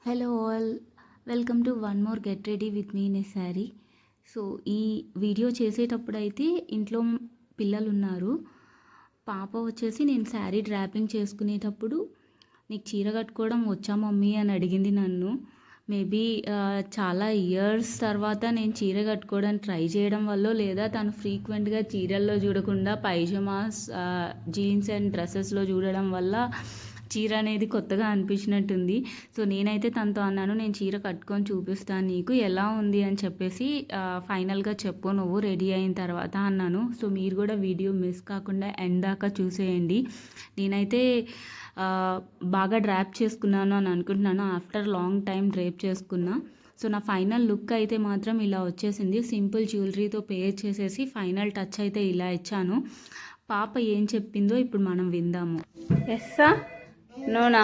Hello all, welcome to one more get ready with me in a sari. So ఈ video చేసేటప్పుడైతే ఇంట్లో పిల్లలు ఉన్నారు. పాప వచ్చేసి నేను శారీ డ్రాపింగ్ చేసుకునేటప్పుడు నీకు చీర కట్టుకోవడం వచ్చా మమ్మీ అని అడిగింది నన్ను. మేబీ చాలా ఇయర్స్ తర్వాత నేను చీర కట్టుకోవడానికి ట్రై చేయడం వల్ల, లేదా తను ఫ్రీక్వెంట్గా చీరల్లో చూడకుండా పైజమాస్, జీన్స్ అండ్ డ్రెస్సెస్లో చూడడం వల్ల చీర అనేది కొత్తగా అనిపించినట్టుంది. సో నేనైతే తనతో అన్నాను, నేను చీర కట్టుకొని చూపిస్తాను నీకు ఎలా ఉంది అని చెప్పేసి, ఫైనల్గా చెప్పు నువ్వు రెడీ అయిన తర్వాత అన్నాను. సో మీరు కూడా వీడియో మిస్ కాకుండా ఎండ్ దాకా చూసేయండి. నేనైతే బాగా డ్రాప్ చేసుకున్నాను అని అనుకుంటున్నాను. ఆఫ్టర్ లాంగ్ టైం డ్రేప్ చేసుకున్నా. సో నా ఫైనల్ లుక్ అయితే మాత్రం ఇలా వచ్చేసింది. సింపుల్ జ్యువెలరీతో పేర్ చేసేసి ఫైనల్ టచ్ అయితే ఇలా ఇచ్చాను. పాప ఏం చెప్పిందో ఇప్పుడు మనం విందాము. ఎస్సా నోనా